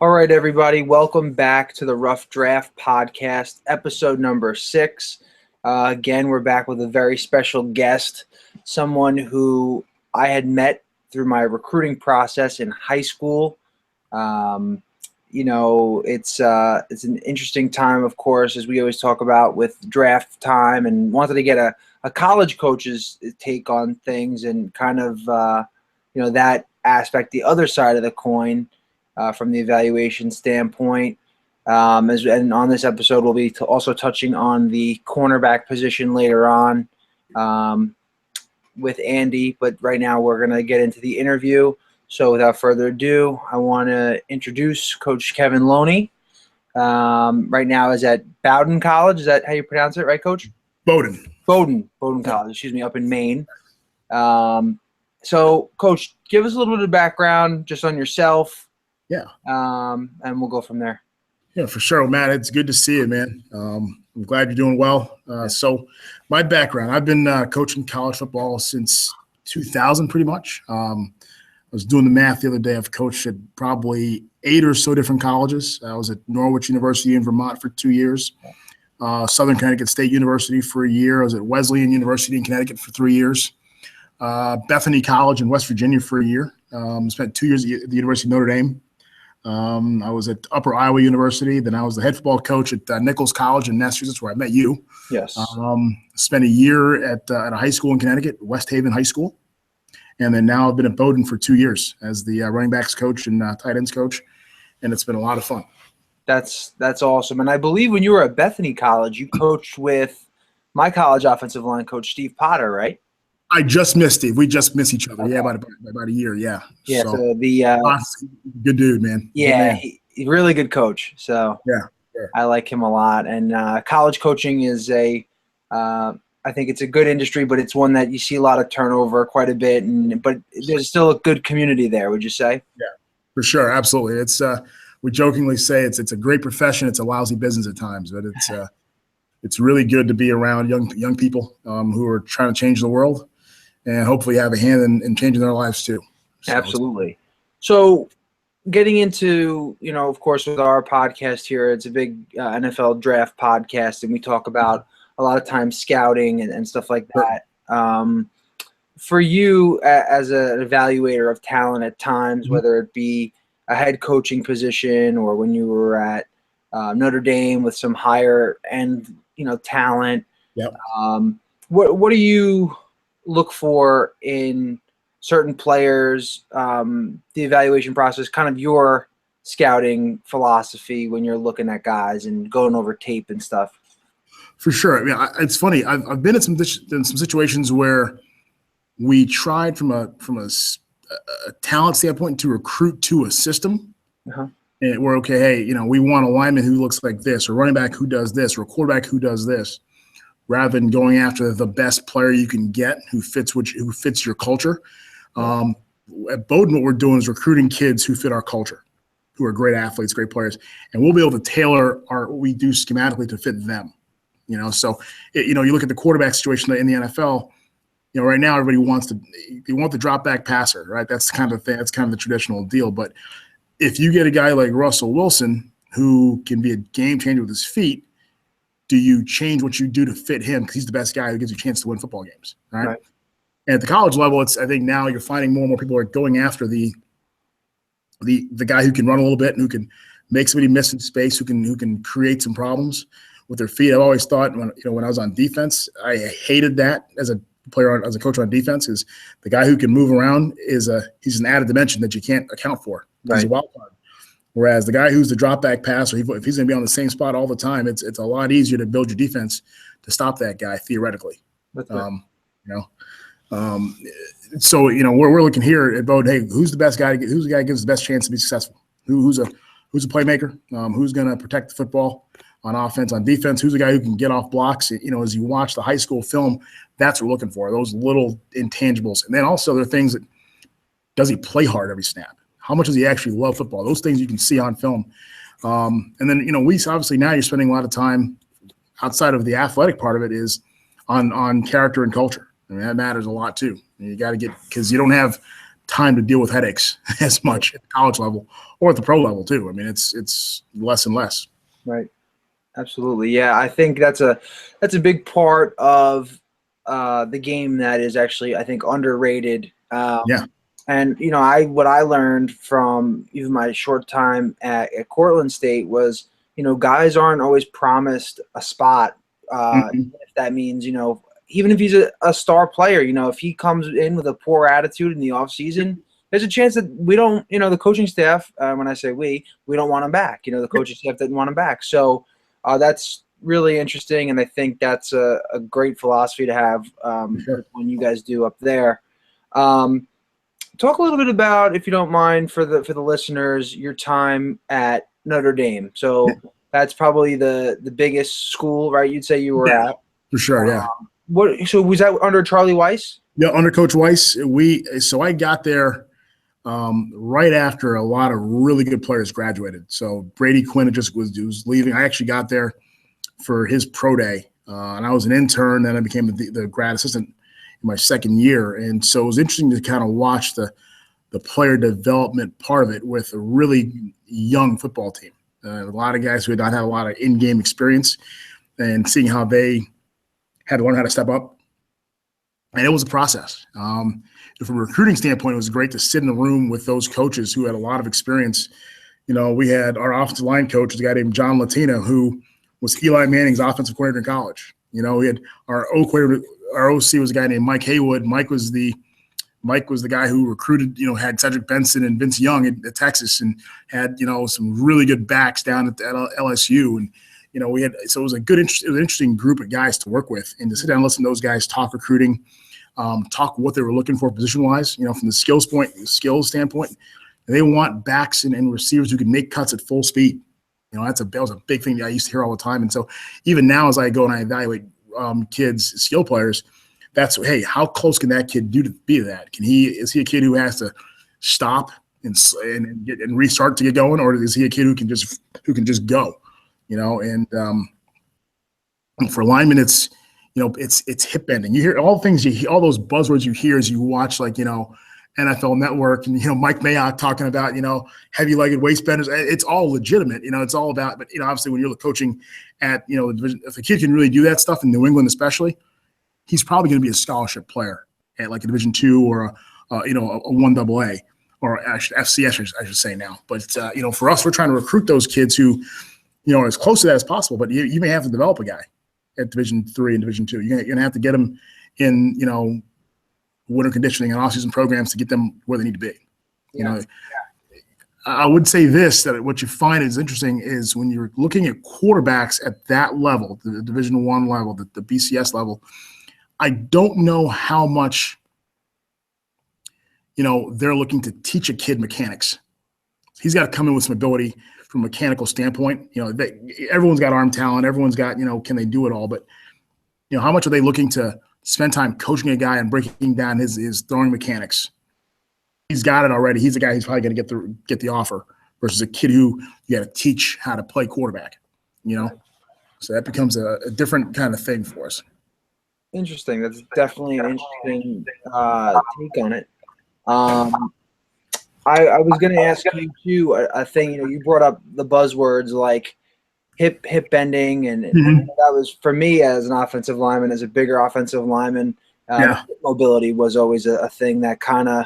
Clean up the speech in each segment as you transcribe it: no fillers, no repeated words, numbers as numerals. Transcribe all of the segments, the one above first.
All right, everybody, welcome back to the Rough Draft Podcast, episode number 6. Again, we're back with a very special guest, someone who I had met through my recruiting process in high school. It's an interesting time, of course, as we always talk about with draft time, and wanted to get a college coach's take on things and kind of, that aspect, the other side of the coin. From the evaluation standpoint. And on this episode, we'll be also touching on the cornerback position later on with Andy. But right now, we're going to get into the interview. So without further ado, I want to introduce Coach Kevin Loney. Right now is at Bowdoin College. Is that how you pronounce it, right, Coach? Bowdoin College, up in Maine. So, Coach, give us a little bit of background just on yourself. Yeah. And we'll go from there. Yeah, for sure, Matt. It's good to see you, man. I'm glad you're doing well. So my background, I've been coaching college football since 2000 pretty much. I was doing the math the other day. I've coached at probably 8 or so different colleges. I was at Norwich University in Vermont for 2 years, Southern Connecticut State University for a year. I was at Wesleyan University in Connecticut for 3 years, Bethany College in West Virginia for a year. Spent 2 years at the University of Notre Dame. I was at Upper Iowa University. Then I was the head football coach at Nichols College in Massachusetts, where I met you. Yes. Spent a year at a high school in Connecticut, West Haven High School. And then now I've been at Bowdoin for 2 years as the running backs coach and tight ends coach. And it's been a lot of fun. That's awesome. And I believe when you were at Bethany College, you coached with my college offensive line coach, Steve Potter, right? I just missed Steve. We just miss each other. Okay. Yeah, about a year. Yeah. Yeah. So good dude, man. Yeah, he's really good coach. So yeah, I like him a lot. And college coaching is I think it's a good industry, but it's one that you see a lot of turnover quite a bit. But there's still a good community there. Would you say? Yeah, for sure, absolutely. It's we jokingly say it's a great profession. It's a lousy business at times, but it's really good to be around young people who are trying to change the world. And hopefully have a hand in changing their lives too. So absolutely. So getting into, of course, with our podcast here, it's a big NFL draft podcast, and we talk about a lot of times scouting and stuff like that. For you as an evaluator of talent at times, whether it be a head coaching position or when you were at Notre Dame with some higher end, talent, what do you look for in certain players, the evaluation process, kind of your scouting philosophy when you're looking at guys and going over tape and stuff? For sure. I mean, it's funny. I've been in some situations where we tried from a talent standpoint to recruit to a system. And we're okay. Hey, we want a lineman who looks like this, or running back who does this, or a quarterback who does this, rather than going after the best player you can get who fits your culture. At Bowdoin, what we're doing is recruiting kids who fit our culture, who are great athletes, great players, and we'll be able to tailor what we do schematically to fit them. So you look at the quarterback situation in the NFL. Right now everybody wants the drop back passer, right? That's kind of the thing. That's kind of the traditional deal. But if you get a guy like Russell Wilson who can be a game changer with his feet, do you change what you do to fit him? Because he's the best guy who gives you a chance to win football games, right? And at the college level, I think now you're finding more and more people are going after the guy who can run a little bit and who can make somebody miss in space, who can create some problems with their feet. I've always thought when I was on defense, I hated that as a player, as a coach on defense, is the guy who can move around he's an added dimension that you can't account for. Right. He's a wild card. Whereas the guy who's the drop back passer, if he's going to be on the same spot all the time, it's a lot easier to build your defense to stop that guy theoretically. So we're looking here at Bowdoin. Hey, who's the best guy? Who's the guy who gives the best chance to be successful? Who's a playmaker? Who's going to protect the football on offense, on defense? Who's the guy who can get off blocks? As you watch the high school film, that's what we're looking for. Those little intangibles, and then also there are things that does he play hard every snap? How much does he actually love football? Those things you can see on film. And then, we obviously now you're spending a lot of time outside of the athletic part of it is on character and culture. I mean, that matters a lot too. You got to get, because you don't have time to deal with headaches as much at the college level or at the pro level too. I mean, it's less and less. Right. Absolutely. Yeah, I think that's a big part of the game that is actually, I think, underrated. Yeah. And what I learned from even my short time at Cortland State was, guys aren't always promised a spot. Mm-hmm. If that means, even if he's a star player, if he comes in with a poor attitude in the off season, there's a chance that we don't, the coaching staff, when I say we don't want him back. The coaching staff didn't want him back. So that's really interesting, and I think that's a great philosophy to have Sure. when you guys do up there. Talk a little bit about, if you don't mind, for the listeners, your time at Notre Dame. So that's probably the biggest school, right? You'd say you were at. For sure, yeah. So was that under Charlie Weiss? Yeah, under Coach Weiss. So I got there right after a lot of really good players graduated. So Brady Quinn was leaving. I actually got there for his pro day, and I was an intern. Then I became the grad assistant in my second year, and so it was interesting to kind of watch the player development part of it with a really young football team. A lot of guys who had not had a lot of in-game experience, and seeing how they had to learn how to step up. And it was a process. From a recruiting standpoint, it was great to sit in the room with those coaches who had a lot of experience. We had our offensive line coach, a guy named John Latina, who was Eli Manning's offensive coordinator in college. We had our OC was a guy named Mike Haywood. Mike was the guy who recruited, had Cedric Benson and Vince Young at Texas, and had, some really good backs down at LSU. And, so it was it was an interesting group of guys to work with, and to sit down and listen to those guys talk recruiting, talk what they were looking for position-wise, from the skills standpoint. They want backs and receivers who can make cuts at full speed. That was a big thing that I used to hear all the time. And so even now, as I go and I evaluate kids, skill players, that's, hey, how close can that kid be to that? Is he a kid who has to stop and restart to get going, or is he a kid who can just go? And for linemen, it's hip bending. You hear all the things all those buzzwords you hear as you watch, like, NFL Network and, Mike Mayock talking about, heavy-legged waist benders. It's all legitimate. It's all about, but, obviously when you're coaching at, the division, if a kid can really do that stuff in New England especially, he's probably going to be a scholarship player at like a Division II or a 1AA, or FCS, I should say now. But, for us, we're trying to recruit those kids who, are as close to that as possible. But you may have to develop a guy at Division III and Division II. You're going to have to get them in, winter conditioning and off-season programs to get them where they need to be. I would say this, that what you find is interesting is when you're looking at quarterbacks at that level, the Division I level, the BCS level, I don't know how much, they're looking to teach a kid mechanics. He's got to come in with some ability from a mechanical standpoint. Everyone's got arm talent. Everyone's got, can they do it all? But, how much are they looking to spend time coaching a guy and breaking down his throwing mechanics? He's got it already. He's the guy who's probably going to get the offer versus a kid who you got to teach how to play quarterback, So that becomes a different kind of thing for us. Interesting. That's definitely an interesting take on it. I was going to ask you too a thing. You brought up the buzzwords like hip bending, and that was, for me as an offensive lineman, as a bigger offensive lineman, hip mobility was always a thing that kind of,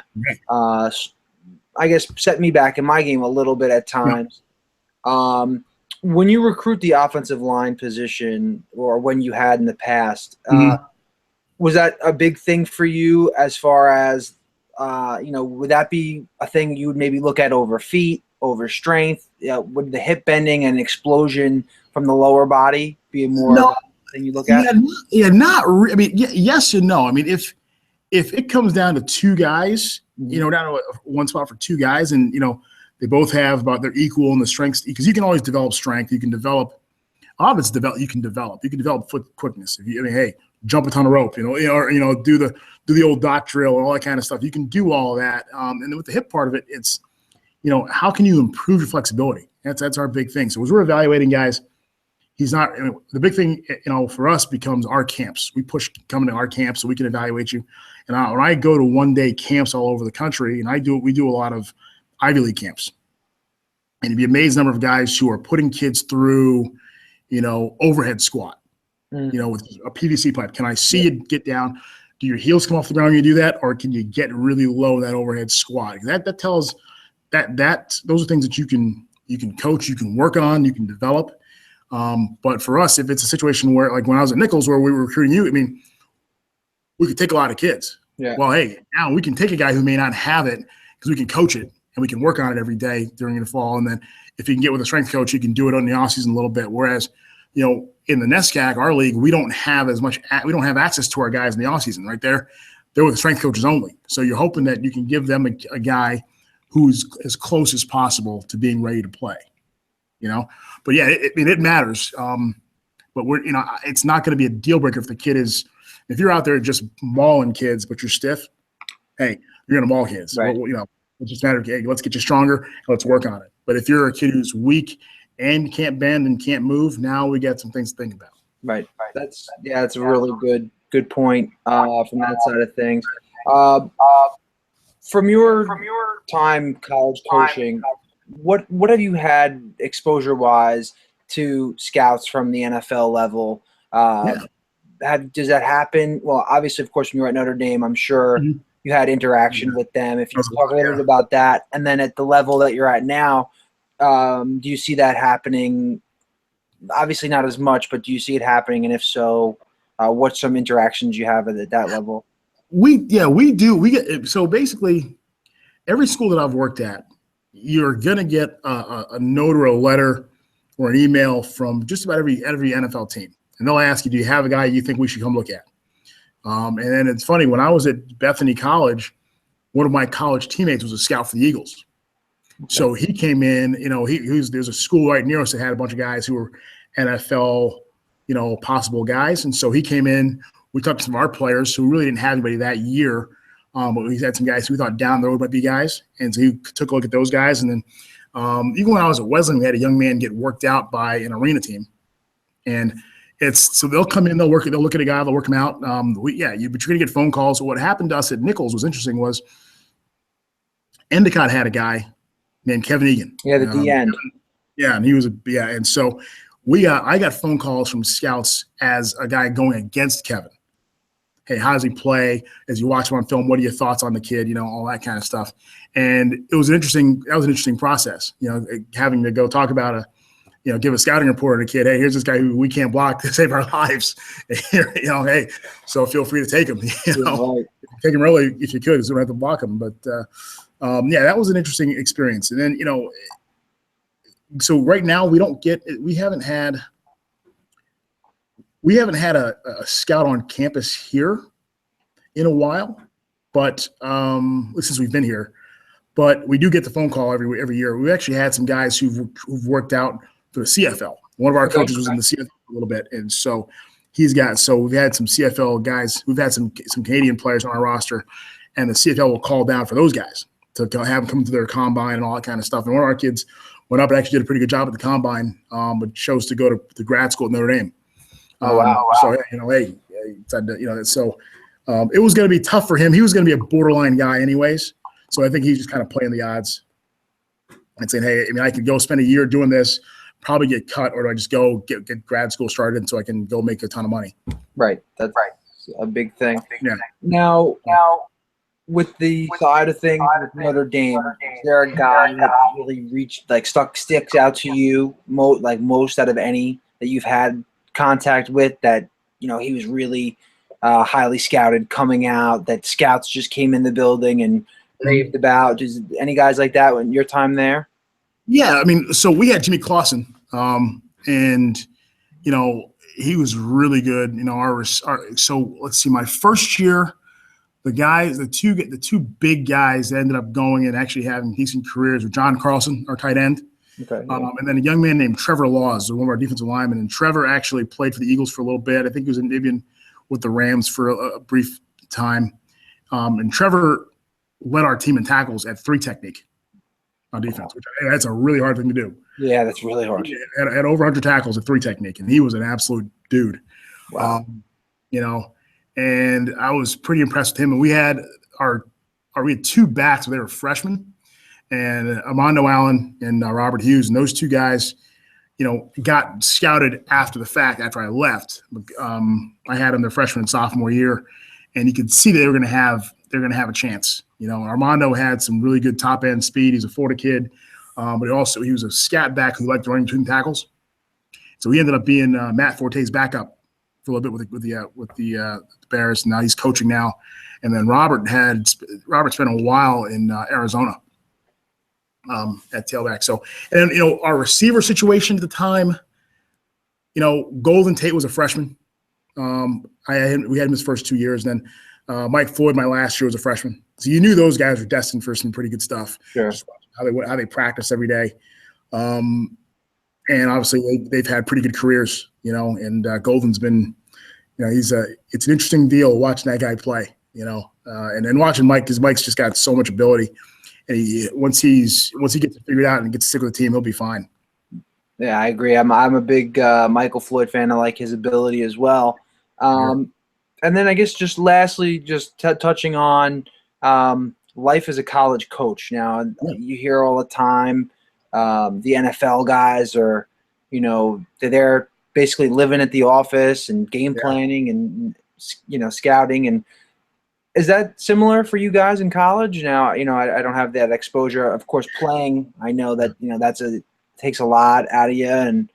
I guess, set me back in my game a little bit at times. When you recruit the offensive line position, or when you had in the past, was that a big thing for you as far as, would that be a thing you would maybe look at over feet, over strength? Would the hip bending and explosion from the lower body be more thing you look at? I mean, yes and no. I mean, if it comes down to two guys, down to one spot for two guys, and they both have about they're equal in the strengths, because you can always develop strength. You can develop, you can develop foot quickness. Hey, jump a ton of rope, or do the old dot drill and all that kind of stuff. You can do all of that. And then with the hip part of it, it's how can you improve your flexibility? That's our big thing. So as we're evaluating guys, he's not. The big thing, for us becomes our camps. We push coming to our camps so we can evaluate you. And when I go to 1-day camps all over the country, and we do a lot of Ivy League camps, and you'd be amazed the number of guys who are putting kids through, overhead squat, with a PVC pipe. Can I see you get down? Do your heels come off the ground when you do that, or can you get really low in that overhead squat? That tells that those are things that you can coach, you can work on, you can develop. But for us, if it's a situation where, like when I was at Nichols, where we were recruiting you, we could take a lot of kids. Yeah. Well, hey, now we can take a guy who may not have it because we can coach it and we can work on it every day during the fall. And then if you can get with a strength coach, you can do it on the offseason a little bit. Whereas, in the NESCAC, our league, we don't have we don't have access to our guys in the offseason, right? They're with the strength coaches only. So you're hoping that you can give them a guy who's as close as possible to being ready to play, But yeah, it matters. But it's not going to be a deal breaker if the kid is. If you're out there just mauling kids, but you're stiff, hey, you're going to maul kids. Right. Well, it just matters. Hey, let's get you stronger. And let's work on it. But if you're a kid who's weak and can't bend and can't move, now we got some things to think about. Right. That's a really good point from that side of things. From your time college coaching, what have you had exposure-wise to scouts from the NFL level? Does that happen? Well, obviously, of course, when you were at Notre Dame, I'm sure you had interaction with them. If you could talk a little bit about that, and then at the level that you're at now, do you see that happening? Obviously, not as much, but do you see it happening? And if so, what's some interactions you have at that level? We do. So basically, every school that I've worked at, you're gonna get a note or a letter or an email from just about every NFL team, and they'll ask you, "Do you have a guy you think we should come look at?" And then it's funny, when I was at Bethany College, one of my college teammates was a scout for the Eagles. Okay. So he came in. There's a school right near us that had a bunch of guys who were NFL, possible guys, and so he came in. We talked to some of our players who really didn't have anybody that year. But we had some guys who we thought down the road might be guys. And so he took a look at those guys. And then even when I was at Wesleyan, we had a young man get worked out by an arena team. And so they'll come in, they'll look at a guy, they'll work him out. But you're going to get phone calls. So what happened to us at Nichols was interesting was Endicott had a guy named Kevin Egan. Yeah, the D end. Yeah, and he was and so I got phone calls from scouts as a guy going against Kevin. Hey, how does he play? As you watch him on film, what are your thoughts on the kid? All that kind of stuff. And that was an interesting process, having to go talk about give a scouting report on a kid. Hey, here's this guy who we can't block to save our lives. Hey, so feel free to take him. Right. Take him early if you could, because we don't have to block him. But that was an interesting experience. And then, so right now we haven't had a scout on campus here in a while, but since we've been here. But we do get the phone call every year. We've actually had some guys who've worked out for the CFL. One of our coaches was in the CFL a little bit, and so we've had some CFL guys. We've had some Canadian players on our roster, and the CFL will call down for those guys to have them come to their combine and all that kind of stuff. And one of our kids went up and actually did a pretty good job at the combine, but chose to go to grad school at Notre Dame. Oh, wow. So, it was going to be tough for him. He was going to be a borderline guy anyways. So I think he's just kind of playing the odds and saying, hey, I could go spend a year doing this, probably get cut, or do I just go get grad school started so I can go make a ton of money? Right. That's right. A big thing. Yeah. Now, with the side of things with Notre Dame, is there a guy that really sticks out to you most out of any that you've had contact with that, he was really highly scouted coming out, that scouts just came in the building and raved about? Just any guys like that in your time there? Yeah, so we had Jimmy Clausen, and he was really good. So let's see, my first year, the two big guys that ended up going and actually having decent careers were John Carlson, our tight end, okay, yeah. And then a young man named Trevor Laws, one of our defensive linemen. And Trevor actually played for the Eagles for a little bit. I think he was maybe with the Rams for a brief time. And Trevor led our team in tackles at 3 technique. on defense, which that's a really hard thing to do. Yeah, that's really hard. Had over 100 tackles at 3 technique, and he was an absolute dude. Wow. And I was pretty impressed with him. And we had we had 2 backs, they were freshmen, and Armando Allen and Robert Hughes, and those 2 guys, got scouted after the fact. After I left, I had them their freshman and sophomore year, and you could see that they're going to have a chance. Armando had some really good top end speed. He's a Florida kid, but he was a scat back who liked running between tackles. So he ended up being Matt Forte's backup for a little bit with the Bears. And now he's coaching now. And then Robert spent a while in Arizona at tailback. So, and our receiver situation at the time, Golden Tate was a freshman. We had him his first 2 years. And then Mike Floyd, my last year, was a freshman. So you knew those guys were destined for some pretty good stuff. Sure. Just how they practice every day. And obviously they've had pretty good careers, and Golden's been, it's an interesting deal watching that guy play, and then watching Mike, because Mike's just got so much ability. And once he gets it figured out and gets to stick with the team, he'll be fine. Yeah, I agree. I'm a big Michael Floyd fan. I like his ability as well. And then I guess just lastly, just touching on life as a college coach. Now, you hear all the time the NFL guys are, they're basically living at the office and game planning and, scouting. And is that similar for you guys in college? Now, I don't have that exposure. Of course, playing, I know that, takes a lot out of you. And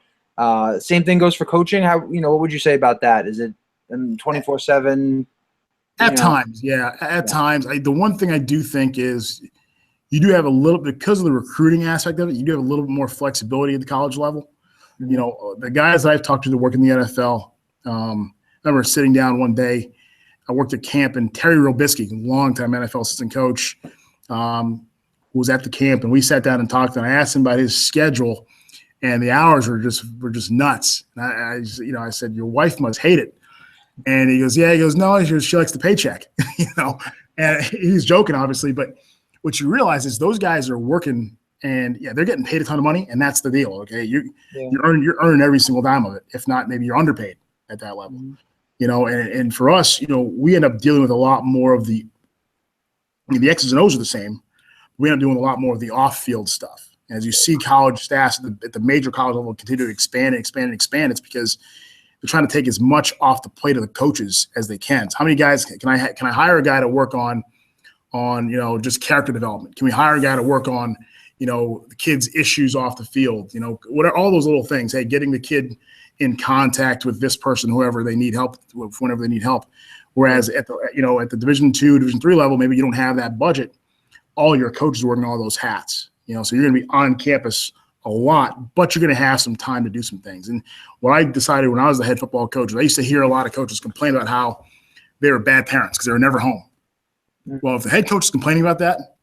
same thing goes for coaching. How, what would you say about that? Is it 24/7? At times, yeah. At times. The one thing I do think is you do have a little, because of the recruiting aspect of it, you do have a little bit more flexibility at the college level. Mm-hmm. The guys that I've talked to that work in the NFL, I remember sitting down one day, I worked at camp, and Terry Robisky, longtime NFL assistant coach, was at the camp, and we sat down and talked, and I asked him about his schedule, and the hours were just nuts. And I said, your wife must hate it. And he goes, yeah. He goes, no, she likes the paycheck, And he's joking, obviously, but what you realize is those guys are working, and they're getting paid a ton of money, and that's the deal. Okay, you're earning every single dime of it. If not, maybe you're underpaid at that level. Mm-hmm. And for us, we end up dealing with a lot more of the X's and O's are the same. We end up doing a lot more of the off-field stuff. As you see college staffs at the major college level continue to expand, it's because they're trying to take as much off the plate of the coaches as they can. So how many guys can I hire a guy to work on just character development? Can we hire a guy to work on the kid's issues off the field? What are all those little things? Hey, getting the kid in contact with this person, whoever they need help with, whenever they need help. Whereas at the Division II, Division III level, maybe you don't have that budget. All your coaches are wearing all those hats. So you're going to be on campus a lot, but you're going to have some time to do some things. And what I decided when I was the head football coach, I used to hear a lot of coaches complain about how they were bad parents because they were never home. Well, if the head coach is complaining about that,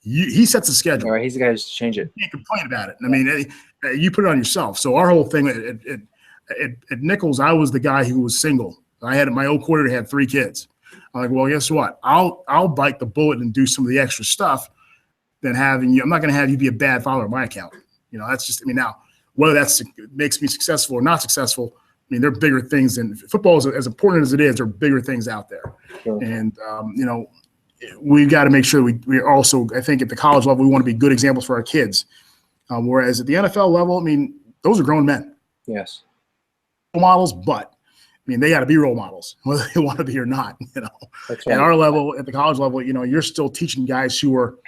he sets the schedule. All right, he's the guy who's to change it. You can't complain about it. I mean, you put it on yourself. So our whole thing at Nichols, I was the guy who was single. I had my old coordinator had 3 kids. I'm like, well, guess what? I'll bite the bullet and do some of the extra stuff than having you. I'm not going to have you be a bad father on my account. That's just. Now whether that's makes me successful or not successful. There are bigger things than football. As important as it is, there are bigger things out there. Sure. And we've got to make sure we also. I think at the college level, we want to be good examples for our kids. Whereas at the NFL level, those are grown men. Yes. Role models, but they got to be role models, whether they want to be or not. That's right. At our level, at the college level, you're still teaching guys who are,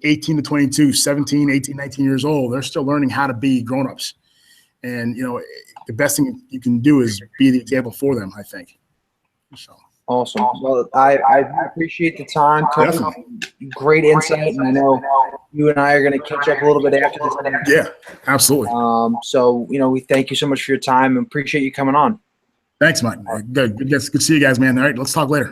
18 to 22, 17, 18, 19 years old. They're still learning how to be grown-ups. And, the best thing you can do is be the example for them, I think. So. Awesome. Well, I appreciate the time. Great insight, and I know you and I are going to catch up a little bit after this. Yeah, absolutely. So, we thank you so much for your time and appreciate you coming on. Thanks, Mike. Good to see you guys, man. All right, let's talk later.